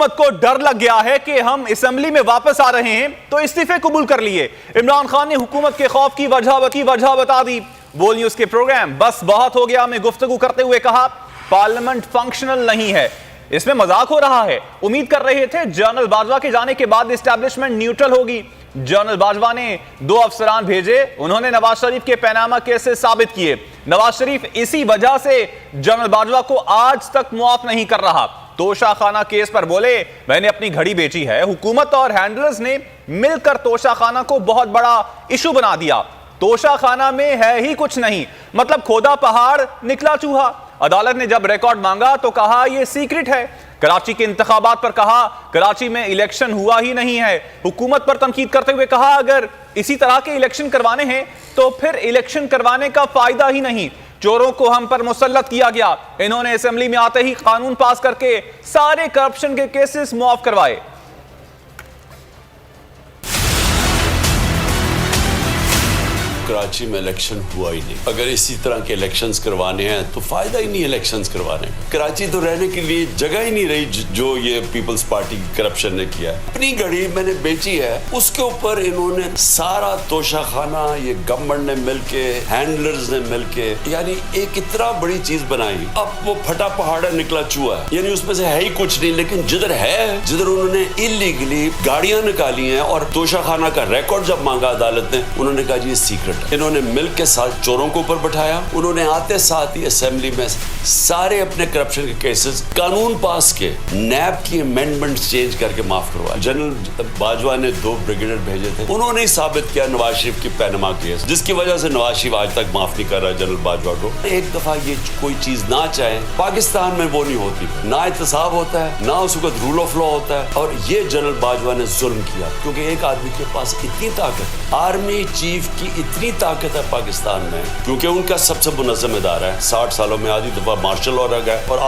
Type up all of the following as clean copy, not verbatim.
हुकूमत को डर लग गया है कि हम असेंबली में वापस आ रहे हैं तो इस्तीफे कबूल कर लिए। इमरान खान ने हुकूमत के खौफ की वजह बता दी। बोल न्यूज के प्रोग्राम बस बहुत हो गया में गुफ्तगू करते हुए कहा, पार्लियामेंट फंक्शनल नहीं है, इसमें मजाक हो रहा है। उम्मीद कर रहे थे जनरल बाजवा के जाने के बाद एस्टैब्लिशमेंट न्यूट्रल होगी। जनरल बाजवा ने 2 अफसरान भेजे, उन्होंने नवाज शरीफ के पैनामा केसेस साबित किए। नवाज शरीफ इसी वजह से जनरल बाजवा को आज तक मुआफ नहीं कर रहा। तोशाखाना केस पर बोले, मैंने अपनी घड़ी बेची है। हुकूमत और हैंडलर्स ने मिलकर तोशाखाना को बहुत बड़ा इशू बना दिया। तोशाखाना में है ही कुछ नहीं, मतलब खोदा पहाड़ निकला चूहा। अदालत ने जब रिकॉर्ड मांगा तो कहा यह सीक्रेट है। कराची के इंतखाबात पर कहा कराची में इलेक्शन हुआ ही नहीं है। हुकूमत पर तनकीद करते हुए कहा अगर इसी तरह के इलेक्शन करवाने हैं तो फिर इलेक्शन करवाने का फायदा ही नहीं। चोरों को हम पर मुसल्लत किया गया। इन्होंने असेंबली में आते ही कानून पास करके सारे करप्शन के केसेस मुआफ करवाए। कराची में इलेक्शन हुआ ही नहीं। अगर इसी तरह के इलेक्शंस करवाने हैं तो फायदा ही नहीं इलेक्शंस करवाने। कराची तो रहने के लिए जगह ही नहीं रही जो ये पीपल्स पार्टी की करप्शन ने किया है। अपनी घड़ी मैंने बेची है, उसके ऊपर इन्होंने सारा तोशाखाना ये गवर्नमेंट ने मिलके, हैंडलर्स ने मिलके, यानी एक इतना बड़ी चीज बनाई। अब वो फटा पहाड़ निकला चूहा है, यानी उसमें से है ही कुछ नहीं। लेकिन जिधर है, जिधर उन्होंने इलीगली गाड़ियां निकाली हैं और तोशाखाना का रिकॉर्ड जब मांगा अदालत ने, उन्होंने कहा जी ये सीक्रेट। इन्होंने मिल के साथ चोरों को ऊपर बैठाया। उन्होंने आते साथ ही असेंबली में सारे अपने करप्शन के केसेस कानून पास के, नैब की अमेंडमेंट चेंज करके माफ करवाया। जनरल बाजवा ने 2 ब्रिगेडियर भेजे थे, उन्होंने ही साबित किया नवाज शरीफ की पैनामा केस, जिसकी वजह से नवाज शरीफ आज तक माफ नहीं कर रहा जनरल बाजवा को। एक दफा ये कोई चीज ना चाहे, पाकिस्तान में वो नहीं होती, ना एहतसाब होता है, ना उस वक्त रूल ऑफ लॉ होता है। और ये जनरल बाजवा ने जुल्म किया, क्योंकि एक आदमी के पास इतनी ताकत, आर्मी चीफ की इतनी ताकत है पाकिस्तान में, क्योंकि उनका सबसे मुनज़्ज़म इदारा है। 60 सालों में आधी दफा मार्शल लॉ आ गया और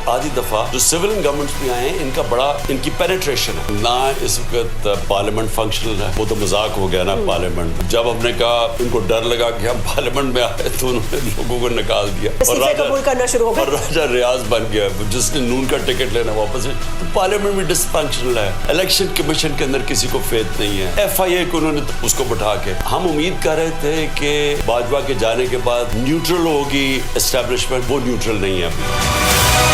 आधी दफा जो सिविलियन गवर्नमेंट्स भी आए हैं, इनका बड़ा इनकी पेनिट्रेशन है ना। इस वक्त पार्लियामेंट फंक्शनल है, वो तो मजाक हो गया ना पार्लियामेंट। जब हमने कहा इनको डर लगा कि हम पार्लियामेंट में आए तो उन्होंने लोगों को निकाल दिया और राजा रियाज बन गया, जिसने नून का टिकट लेना वापस। तो पार्लियामेंट में डिसफंक्शनल है। इलेक्शन कमीशन के अंदर किसी को फेथ नहीं है। FIA को उन्होंने उसको बैठा के, हम उम्मीद कर रहे थे कि बाजवा के जाने के बाद न्यूट्रल होगी एस्टैब्लिशमेंट, वो न्यूट्रल नहीं है अभी।